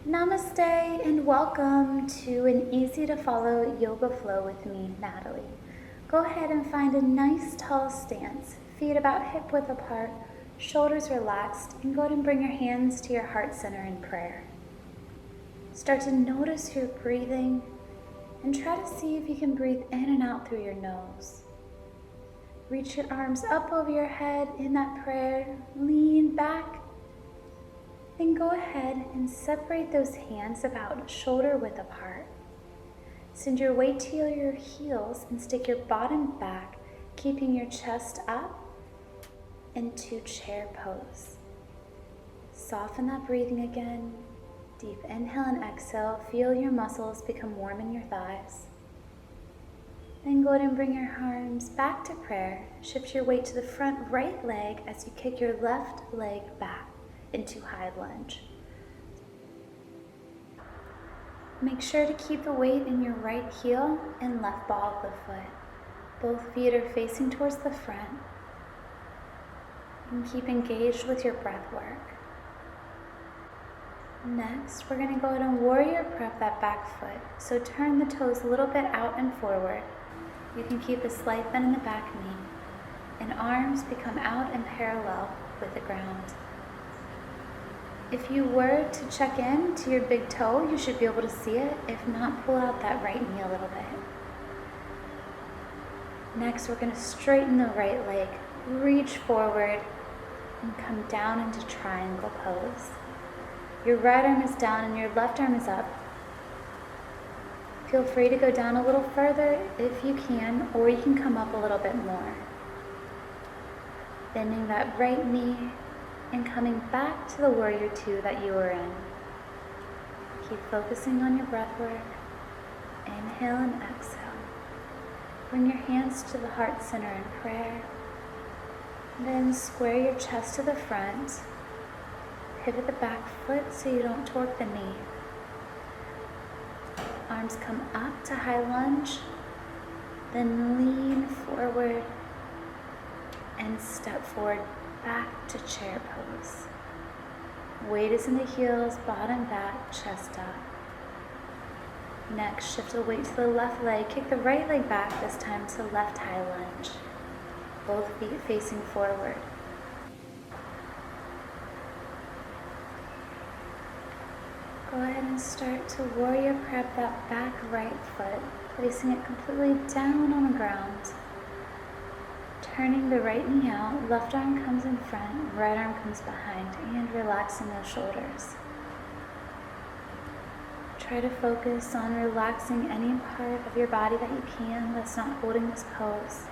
Namaste and welcome to an easy to follow yoga flow with me, Natalie. Go ahead and find a nice tall stance, feet about hip width apart, shoulders relaxed, and go ahead and bring your hands to your heart center in prayer. Start to notice your breathing and try to see if you can breathe in and out through your nose. Reach your arms up over your head in that prayer, lean back. Then go ahead and separate those hands about shoulder width apart. Send your weight to your heels and stick your bottom back, keeping your chest up into chair pose. Soften that breathing again. Deep inhale and exhale. Feel your muscles become warm in your thighs. Then go ahead and bring your arms back to prayer. Shift your weight to the front right leg as you kick your left leg back into high lunge. Make sure to keep the weight in your right heel and left ball of the foot. Both feet are facing towards the front. And keep engaged with your breath work. Next, we're going to go ahead and warrior prep that back foot. So turn the toes a little bit out and forward. You can keep a slight bend in the back knee. And arms become out and parallel with the ground. If you were to check in to your big toe, you should be able to see it. If not, pull out that right knee a little bit. Next, we're going to straighten the right leg, reach forward, and come down into triangle pose. Your right arm is down and your left arm is up. Feel free to go down a little further if you can, or you can come up a little bit more. Bending that right knee and coming back to the warrior two that you were in. Keep focusing on your breath work. Inhale and exhale. Bring your hands to the heart center in prayer. Then square your chest to the front. Pivot the back foot so you don't torque the knee. Arms come up to high lunge. Then lean forward and step forward back to chair pose. Weight is in the heels, bottom back, chest up. Next, shift the weight to the left leg. Kick the right leg back, this time to left high lunge. Both feet facing forward. Go ahead and start to warrior prep that back right foot, placing it completely down on the ground. Turning the right knee out, left arm comes in front, right arm comes behind, and relaxing those shoulders. Try to focus on relaxing any part of your body that you can that's not holding this pose.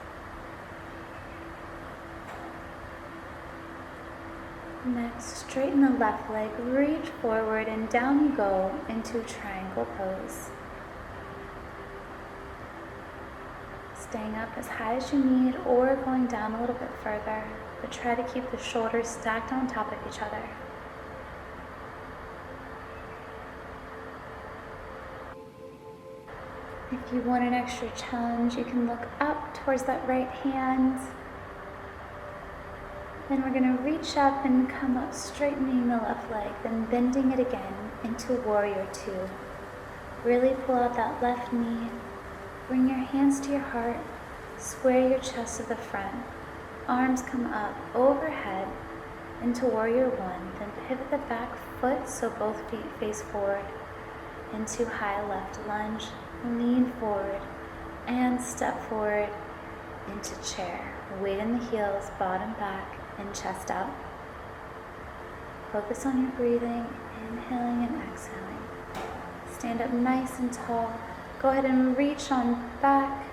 Next, straighten the left leg, reach forward, and down you go into triangle pose. Staying up as high as you need or going down a little bit further, but try to keep the shoulders stacked on top of each other. If you want an extra challenge, you can look up towards that right hand. Then we're going to reach up and come up, straightening the left leg, then bending it again into warrior two. Really pull out that left knee. Bring your hands to your heart, square your chest to the front. Arms come up overhead into warrior one, then pivot the back foot so both feet face forward into high left lunge. Lean forward and step forward into chair. Weight in the heels, bottom back, and chest up. Focus on your breathing, inhaling and exhaling. Stand up nice and tall. Go ahead and reach on back.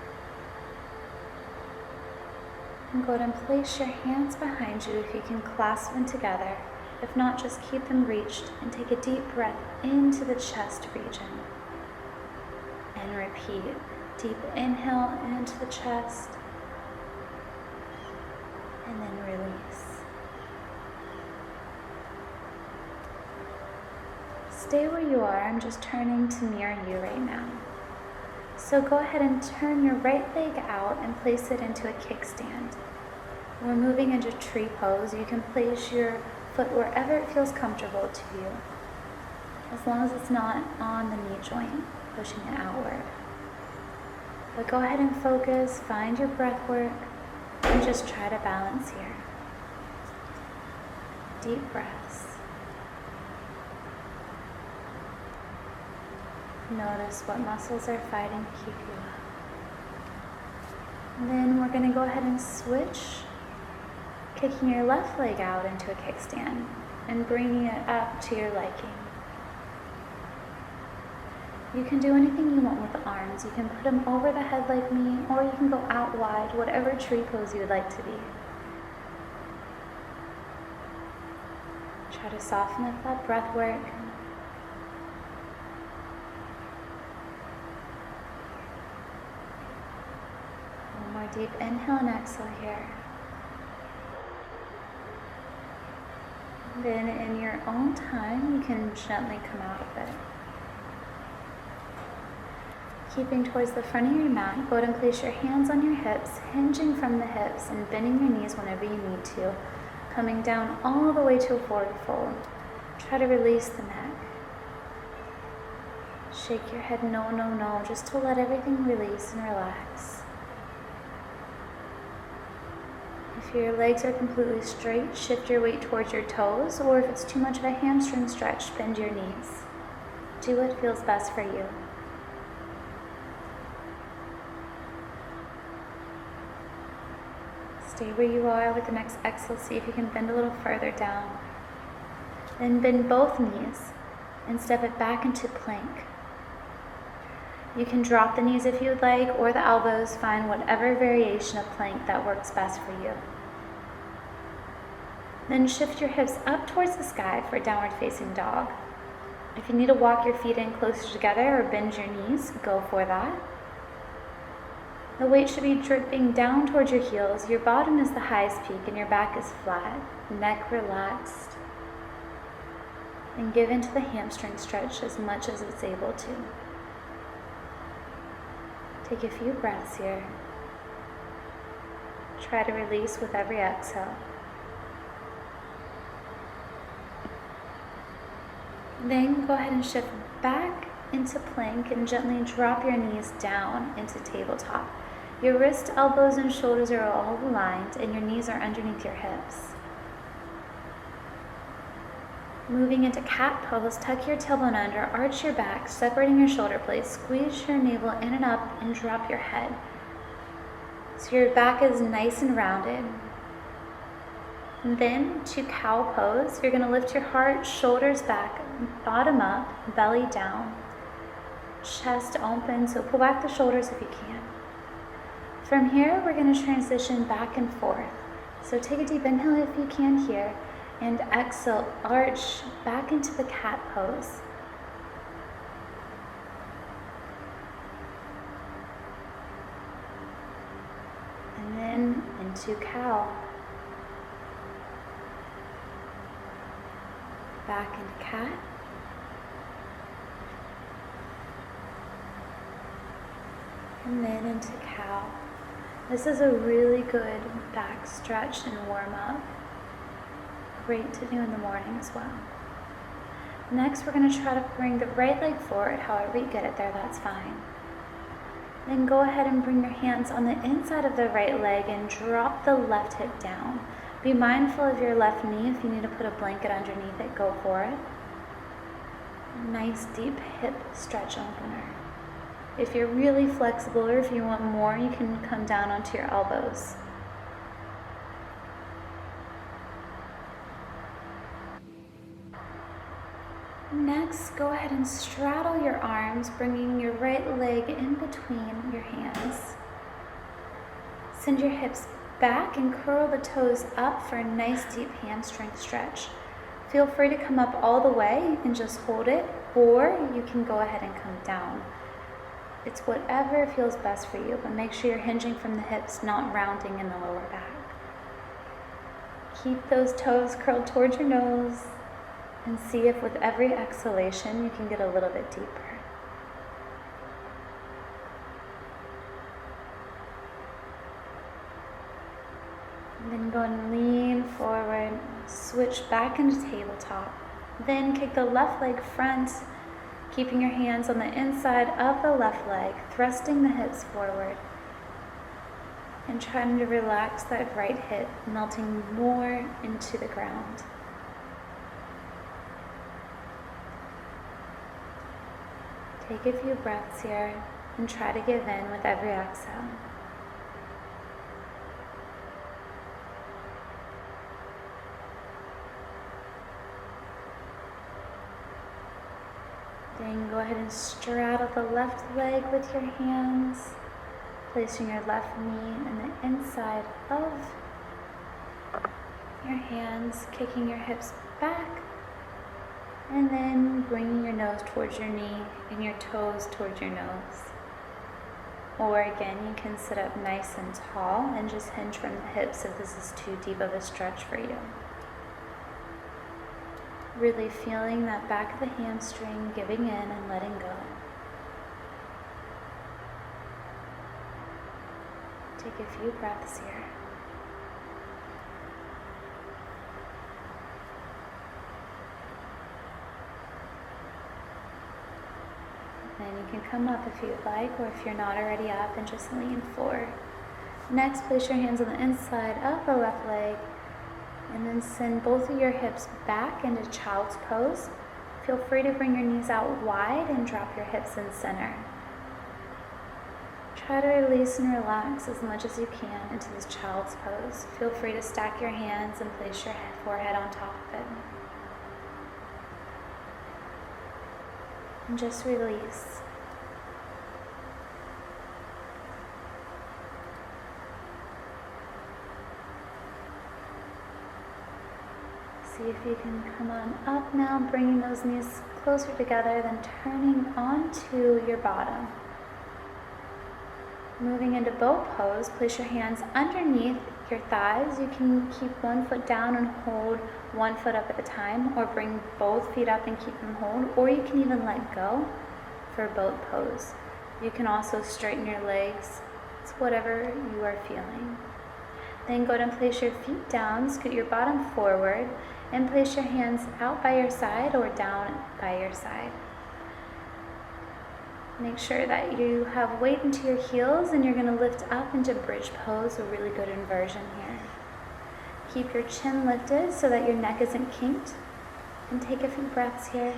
And go ahead and place your hands behind you if you can clasp them together. If not, just keep them reached and take a deep breath into the chest region. And repeat. Deep inhale into the chest. And then release. Stay where you are. I'm just turning to mirror you right now. So go ahead and turn your right leg out and place it into a kickstand. We're moving into tree pose. You can place your foot wherever it feels comfortable to you. as long as it's not on the knee joint, pushing it outward. But go ahead and focus, find your breath work, and just try to balance here. Deep breaths. Notice what muscles are fighting to keep you up. And then we're going to go ahead and switch, kicking your left leg out into a kickstand and bringing it up to your liking. You can do anything you want with the arms. You can put them over the head like me, or you can go out wide, whatever tree pose you would like to be. Try to soften up that breath work. One more deep inhale and exhale here. Then in your own time, you can gently come out of it. Keeping towards the front of your mat, go ahead and place your hands on your hips, hinging from the hips and bending your knees whenever you need to, coming down all the way to a forward fold. Try to release the neck. Shake your head no, no, no, just to let everything release and relax. If your legs are completely straight, shift your weight towards your toes, or if it's too much of a hamstring stretch, bend your knees. Do what feels best for you. Stay where you are with the next exhale. See if you can bend a little further down. Then bend both knees and step it back into plank. You can drop the knees if you would like, or the elbows. Find whatever variation of plank that works best for you. Then shift your hips up towards the sky for downward facing dog. If you need to walk your feet in closer together or bend your knees, go for that. The weight should be dripping down towards your heels. Your bottom is the highest peak and your back is flat, neck relaxed. And give into the hamstring stretch as much as it's able to. Take a few breaths here. Try to release with every exhale. Then go ahead and shift back into plank and gently drop your knees down into tabletop. Your wrists, elbows, and shoulders are all aligned and your knees are underneath your hips. Moving into cat pose, tuck your tailbone under, arch your back, separating your shoulder blades, squeeze your navel in and up and drop your head. So your back is nice and rounded. And then to cow pose, you're going to lift your heart, shoulders back, bottom up, belly down, chest open, so pull back the shoulders if you can. From here, we're going to transition back and forth. So take a deep inhale if you can here, and exhale, arch back into the cat pose. And then into cow. Back into cat. And then into cow. This is a really good back stretch and warm up. Great to do in the morning as well. Next, we're going to try to bring the right leg forward. However you get it there, that's fine. Then go ahead and bring your hands on the inside of the right leg and drop the left hip down. Be mindful of your left knee. If you need to put a blanket underneath it, go for it. Nice deep hip stretch opener. If you're really flexible or if you want more, you can come down onto your elbows. Next, go ahead and straddle your arms, bringing your right leg in between your hands. Send your hips back and curl the toes up for a nice deep hamstring stretch. Feel free to come up all the way and just hold it, or you can go ahead and come down. It's whatever feels best for you, but make sure you're hinging from the hips, not rounding in the lower back. Keep those toes curled towards your nose and see if with every exhalation you can get a little bit deeper. And then go and lean forward, switch back into tabletop. Then kick the left leg front, keeping your hands on the inside of the left leg, thrusting the hips forward. And trying to relax that right hip, melting more into the ground. Take a few breaths here and try to give in with every exhale. Then go ahead and straddle the left leg with your hands, placing your left knee on the inside of your hands, kicking your hips back, and then bringing your nose towards your knee and your toes towards your nose. Or again, you can sit up nice and tall and just hinge from the hips if this is too deep of a stretch for you. Really feeling that back of the hamstring, giving in and letting go. Take a few breaths here. Then you can come up if you'd like, or if you're not already up, and just lean forward. Next, place your hands on the inside of the left leg, and then send both of your hips back into child's pose. Feel free to bring your knees out wide and drop your hips in center. Try to release and relax as much as you can into this child's pose. Feel free to stack your hands and place your forehead on top of it. And just release. See if you can come on up now, bringing those knees closer together, then turning onto your bottom. Moving into boat pose, place your hands underneath your thighs. You can keep one foot down and hold one foot up at a time, or bring both feet up and keep them hold, or you can even let go for boat pose. You can also straighten your legs. It's whatever you are feeling. Then go ahead and place your feet down, scoot your bottom forward, and place your hands out by your side or down by your side. Make sure that you have weight into your heels, and you're going to lift up into bridge pose, a really good inversion here. Keep your chin lifted so that your neck isn't kinked, and take a few breaths here.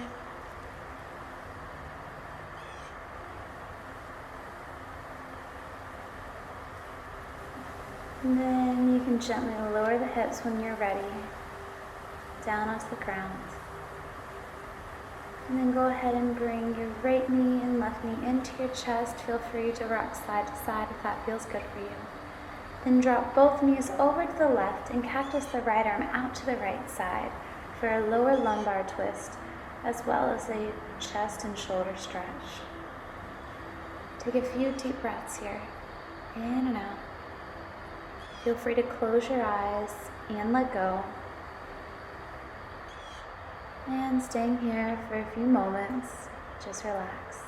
And then you can gently lower the hips when you're ready, down onto the ground. And then go ahead and bring your right knee and left knee into your chest. Feel free to rock side to side if that feels good for you. Then drop both knees over to the left and cactus the right arm out to the right side for a lower lumbar twist, as well as a chest and shoulder stretch. Take a few deep breaths here, in and out. Feel free to close your eyes and let go. And staying here for a few moments, just relax.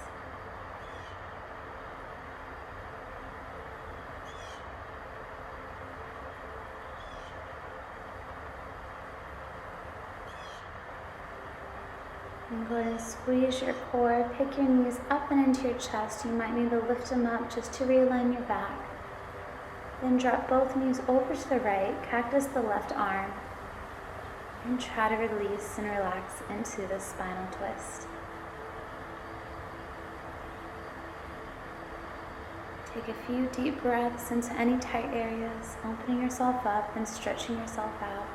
And go ahead and squeeze your core, pick your knees up and into your chest. You might need to lift them up just to realign your back. Then drop both knees over to the right, cactus the left arm, and try to release and relax into the spinal twist. Take a few deep breaths into any tight areas, opening yourself up and stretching yourself out.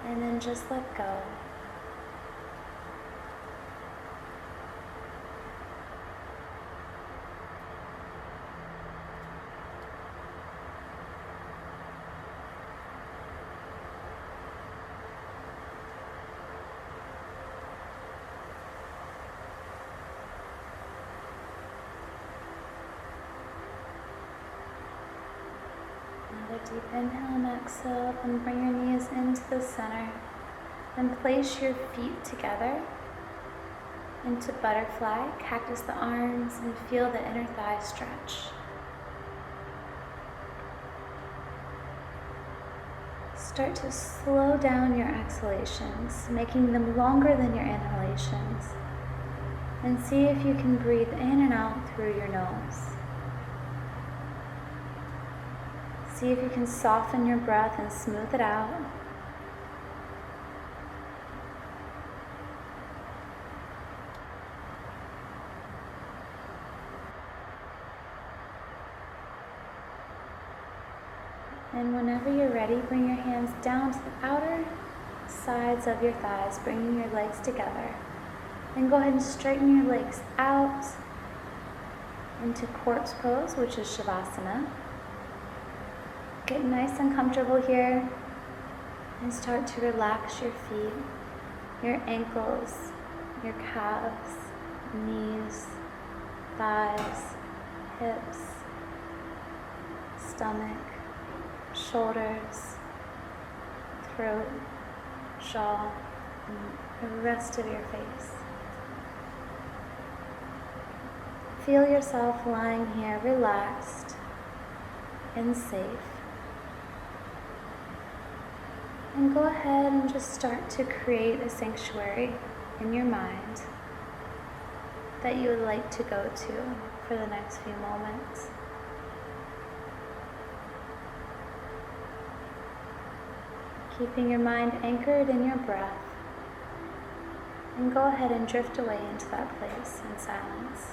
And then just let go. Deep inhale and exhale, and bring your knees into the center. Then place your feet together into butterfly, cactus the arms, and feel the inner thigh stretch. Start to slow down your exhalations, making them longer than your inhalations. And see if you can breathe in and out through your nose. See if you can soften your breath and smooth it out. And whenever you're ready, bring your hands down to the outer sides of your thighs, bringing your legs together. And go ahead and straighten your legs out into corpse pose, which is Shavasana. Get nice and comfortable here and start to relax your feet, your ankles, your calves, knees, thighs, hips, stomach, shoulders, throat, jaw, and the rest of your face. Feel yourself lying here relaxed and safe. And go ahead and just start to create a sanctuary in your mind that you would like to go to for the next few moments. Keeping your mind anchored in your breath, and go ahead and drift away into that place in silence.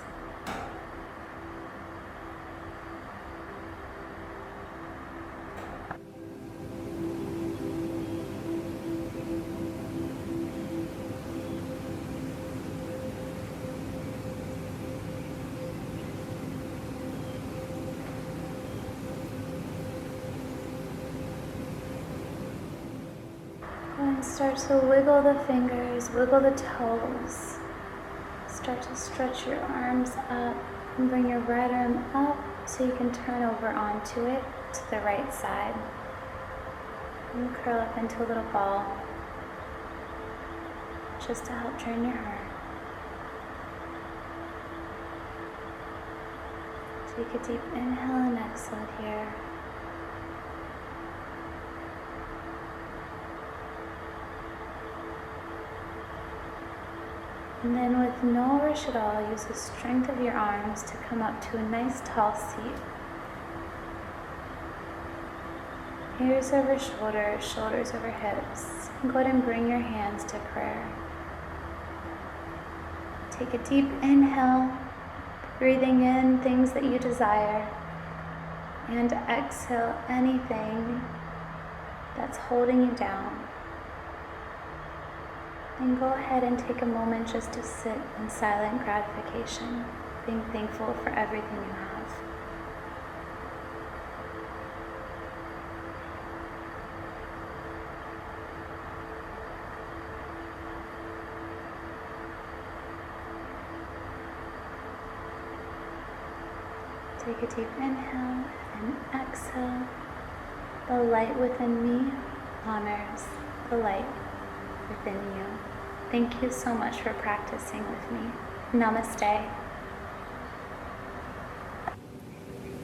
And start to wiggle the fingers, wiggle the toes. Start to stretch your arms up and bring your right arm up so you can turn over onto it to the right side. And curl up into a little ball just to help drain your heart. Take a deep inhale and exhale here. And then with no rush at all, use the strength of your arms to come up to a nice tall seat. Ears over shoulders, shoulders over hips. And go ahead and bring your hands to prayer. Take a deep inhale, breathing in things that you desire. And exhale anything that's holding you down. And go ahead and take a moment just to sit in silent gratification, being thankful for everything you have. Take a deep inhale and exhale. The light within me honors the light within you. Thank you so much for practicing with me. Namaste.